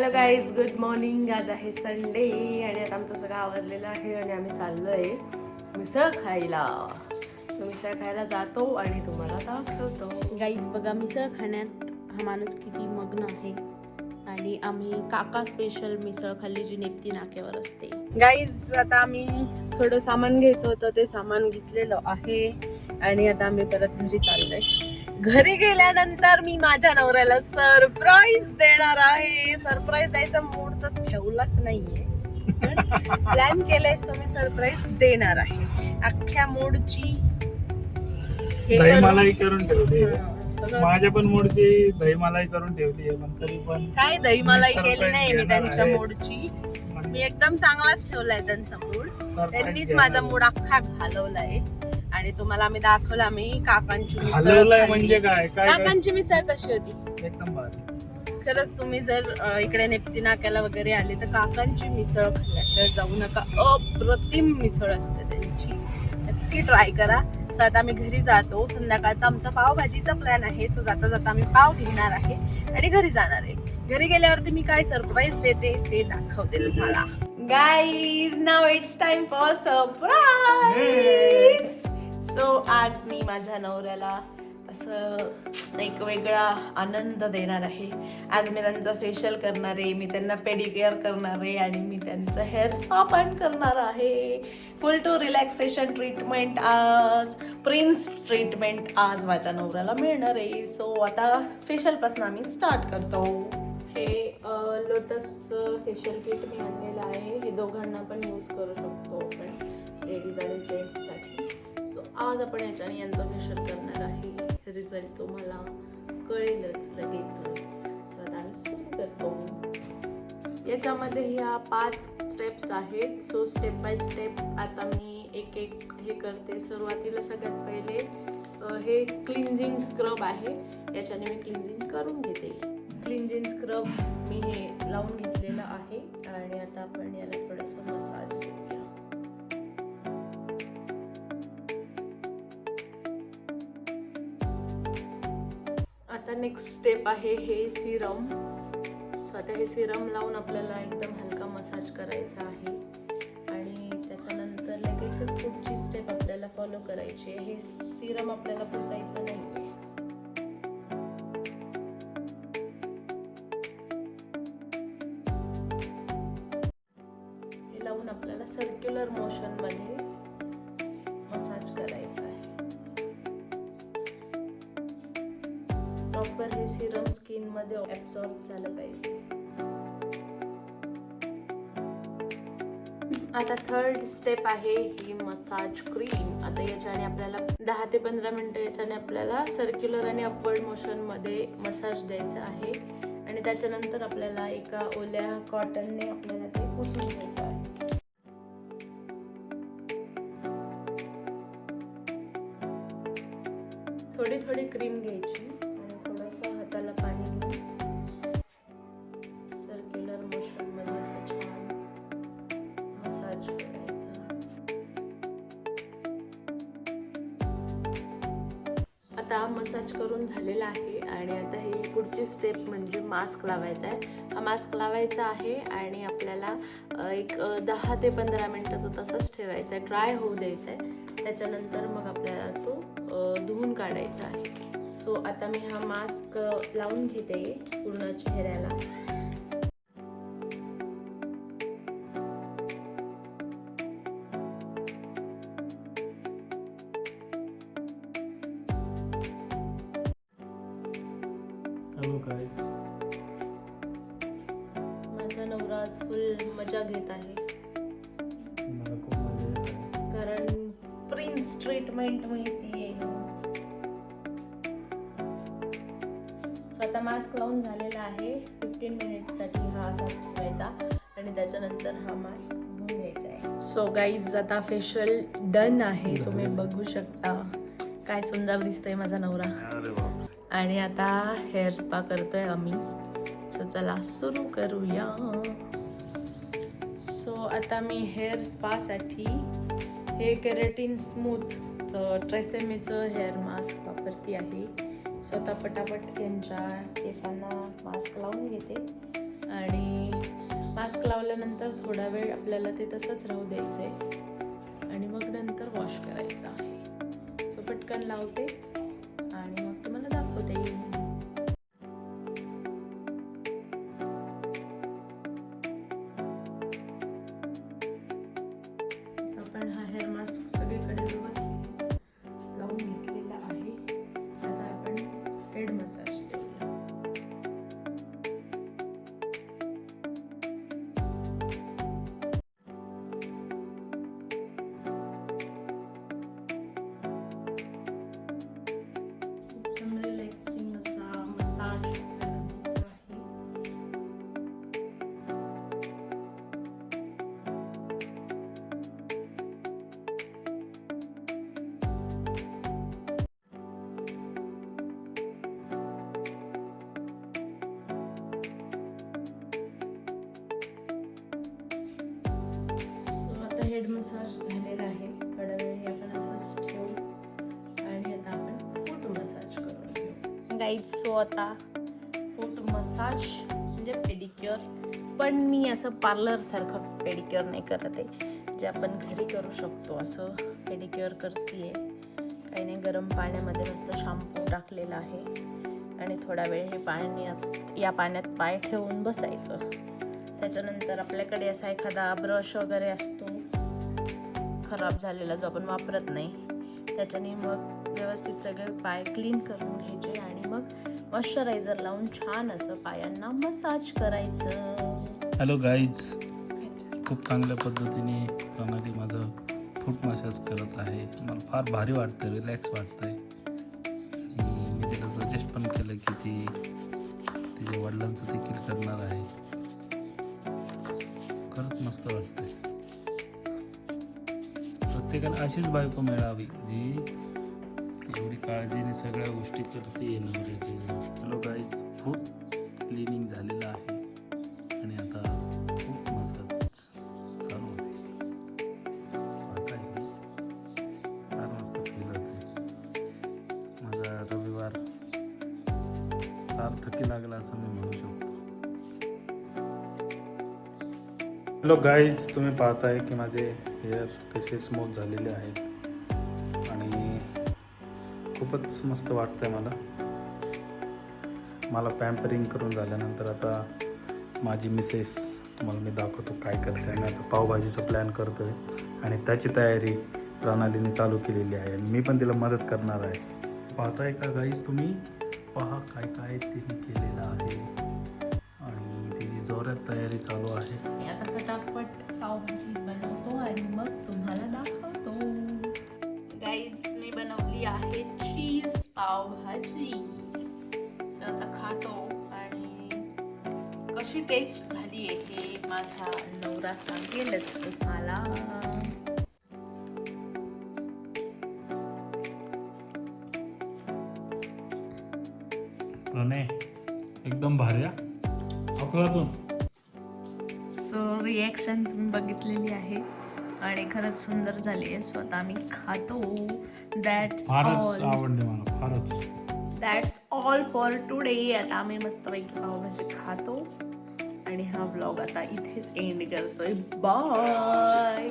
Hello guys, good morning. आज आहे Sunday आणि आता आमचं सगळं आवरलेलं आहे आणि आम्ही चाललोय मिसळ खायला. मिसळ खायला जातो आणि तुम्हाला दाखवतो. गाईज बघा, मिसळ खाण्यात हा माणूस किती मग्न आहे. आणि आम्ही काका स्पेशल मिसळ खाल्ली जी नेप्ती नाक्यावर असते. गाईज आता आम्ही थोडं सामान घ्यायचं होतं, ते सामान घेतलेलं आहे आणि आता आम्ही परत घरी चाललोय. घरी गेल्यानंतर मी माझ्या नवऱ्याला सरप्राईज देणार आहे. सरप्राईज द्यायचा मूड तर ठेवलाच नाहीये, प्लॅन केलाय, सो मी सरप्राईज देणार आहे. अख्ख्या मूडची दहीमलाई करून ठेवली. माझ्या पण मूडची दहीमलाई करून ठेवली आहे, पण तरी पण काय दहीमलाई केली नाही मी त्यांच्या मूडची. मी एकदम चांगलाच ठेवलाय त्यांचा मूड. त्यांनीच माझा मूड अख्खा घालवलाय आणि तुम्हाला आम्ही दाखवलं. आम्ही काकांची मिसळ म्हणजे काय काय काकांची मिसळ कशी होती एकदम भारी. खरंच तुम्ही जर इकडे नेप्ती नाक्याला वगैरे आले तर काकांची मिसळ खाल्ल्याशिवाय जाऊ नका. अप्रतिम मिसळ असते त्यांची, नक्की ट्राय करा. सो आता आम्ही घरी जातो. संध्याकाळचा आमचा पावभाजीचा प्लॅन आहे. सो जाता जाता आम्ही पाव घेणार आहे आणि घरी जाणार आहे. घरी गेल्यावरती मी काय सरप्राईज देते ते दाखवते तुम्हाला. Guys, now it's time for surprise. So आज मी माझ्या नवऱ्याला असं एक वेगळा आनंद देणार आहे. आज मी त्यांचं फेशियल करणार आहे, मी त्यांना पेडिकेअर करणार आहे आणि मी त्यांचं हेअर स्पा पण करणार आहे. फुल टू रिलॅक्सेशन ट्रीटमेंट आज, प्रिन्स ट्रीटमेंट आज माझ्या नवऱ्याला मिळणार आहे. सो आता फेशियलपासून आम्ही स्टार्ट करतो. हे लोटसचं फेशियल किट मी आणलेलं आहे. हे दोघांना पण यूज करू शकतो आपण, लेडीज आणि जेंट्ससाठी. सो आज आपण याच्याने यांचं फेशियल करणार आहे. रिझल्ट तुम्हाला कळेलच लगेचच. सो आता आम्ही सुरू करतो. याच्यामध्ये ह्या 5 स्टेप्स आहेत. सो स्टेप बाय स्टेप आता मी एक एक हे करते. सुरुवातीला सगळ्यात पहिले हे क्लिन्झिंग स्क्रब आहे. याच्याने मी क्लिन्झिंग करून घेते. क्लिन्झिंग स्क्रब मी हे लावून घेतलेलं आहे आणि आता आपण याला थोडंसं मसाज देऊया. आता नेक्स्ट स्टेप आहे हे सिरम. सो आता हे सिरम लावून आपल्याला एकदम हलका मसाज करायचा आहे आणि त्याच्यानंतर लगेचच पुढची स्टेप आपल्याला फॉलो करायची आहे. हे सिरम आपल्याला पुसायचं नाही आहे. हे लावून आपल्याला सर्क्युलर मोशन मध्ये मसाज करायचा आहे. प्रॉपर हे सिरम स्किन मध्ये ऍब्सॉर्ब झालं पाहिजे. आता थर्ड स्टेप आहे ही मसाज क्रीम. आता याच्याने आपल्याला 10 ते 15 मिनिटं याच्याने आपल्याला सर्क्युलर आणि अपवर्ड मोशन मध्ये मसाज द्यायचा आहे आणि त्याच्यानंतर आपल्याला एका ओल्या कॉटनने आपल्याला ते पुसून घ्यायचं आहे. थोडी थोडी क्रीम घ्यायची आणि थोडंसं हाताला पाणी घेऊन सर्क्युलर मोशन मध्ये असं छान मसाज करायचा. आता मसाज करून झालेला आहे आणि आता ही पुढची स्टेप म्हणजे मास्क लावायचा आहे. हा मास्क लावायचा आहे आणि आपल्याला एक 10 ते 15 मिनिटं तो तसंच ठेवायचा आहे, ड्राय होऊ द्यायचा आहे. त्याच्यानंतर मग आपल्याला तो धुवून काढायचा आहे. सो आता मी हा मास्क लावून घेते पूर्ण चेहऱ्याला. हॅलो गाईज, माझा नवरा आज फुल मजा घेत आहे मला खूप मजा येत आहे. कारण प्रिन्स ट्रीटमेंट मिळतीये. स्वतः मास्क लावून झालेला आहे. 15 मिनिटसाठी हा असाच ठेवायचा आणि त्याच्यानंतर हा मास्क धुवून घ्यायचा आहे. सो गाईज, आता फेशियल डन आहे. तुम्ही बघू शकता काय सुंदर दिसतंय माझा नवरा. आणि आता हेअर स्पा करतोय आम्ही. सो चला सुरू करूया. सो आता मी हेअर स्पासाठी हे केराटिन स्मूथ ट्रेसेमेचं हेअर मास्क वापरते आहे. स्वतः पटापट यांच्या केसांना मास्क लावून घेते आणि मास्क लावल्यानंतर थोडा वेळ आपल्याला ते तसंच राहू द्यायचं आहे आणि मग नंतर वॉश करायचं आहे. सो पटकन लावते आणि मग तुम्हाला दाखवते. आपण हा हेअर मास्क सगळीकडे व्यवस्थित लावून घेतलेला आहे. आता आपण हेड मसाज देऊया. एकदम रिलॅक्सिंग असा मसाज आपल्याला होत आहे. सो आता हेड मसाज झालेला आहे. थोड्या वेळ आपण असंच ठेवू आणि आता आपण फूट मसाज करून घेऊ. गाईज सो आता फूट मसाज म्हणजे पेडिक्युअर, पण मी असं पार्लर सारखं पेडिक्युअर नाही करत आहे, जे आपण घरी करू शकतो असं पेडिक्युअर करते. काही नाही, गरम पाण्यामध्ये मस्त शॅम्पू टाकलेला आहे आणि थोडा वेळ हे या पाण्यात पाय ठेवून बसायचं. त्याच्यानंतर आपल्याकडे असा एखादा ब्रश वगैरे असतो खराब झालेला जो आपण वापरत नाही, त्याच्याने मग व्यवस्थित सगळे पाय क्लीन करून घ्यायचे आणि मग मॉइश्चरायझर लावून छान असं पायांना मसाज करायचं. हॅलो गाईज, खूप चांगल्या पद्धतीने प्रणाली माझं फूट मसाज करत आहे. मला फार भारी वाटतं, रिलॅक्स वाटतंय. आणि मी तिला सजेस्ट पण केलं की ती तिच्या वडिलांचं देखील करणार आहे. खरंच मस्त वाटतंय. प्रत्येकाला अशीच बायको मिळावी जी एवढी काळजीने सगळ्या गोष्टी करते नवऱ्याची. हॅलो गाईज, फूट क्लिनिंग झालेलं आहे आणि आता फूट मसाज चालू होते. फार मस्त फील होते. माझा रविवार सार्थकी लागला असं मी म्हणू शकतो. हॅलो गाईज, तुम्ही पाहताय की माझे हेअर कसे स्मूथ झालेले आहेत आणि खूपच मस्त वाटतंय मला पॅम्परिंग करून झाल्यानंतर आता माझी मिसेस तुम्हाला मी दाखवतो काय करते. मी आता पावभाजीचा प्लॅन करतो आहे आणि त्याची तयारी प्रणालीने चालू केलेली आहे आणि मी पण तिला मदत करणार आहे. पाहताय का गाईज तुम्ही, पहा काय काय तिने केलेलं आहे आणि तिची जोरात तयारी चालू आहे. आता फटाफट पावभाजी बनवतो आणि मग तुम्हाला दाखवतो. गाईज, मी बनवली आहे चीज पावभाजी. आता खातो आणि कशी टेस्ट झाली आहे हे माझा नवरा सांगेलच तुम्हाला. एकदम भारी अकरातून. सो रिॲक्शन तुम्ही बघितलेली आहे आणि खरंच सुंदर झाली आहे. सो आता आम्ही खातो. दॅट्स आवडले मला फारच. That's all for today. आता आम्ही मस्तपैकी पावभाजी खातो आणि हा व्लॉग आता इथेच एंड करतोय. बाय.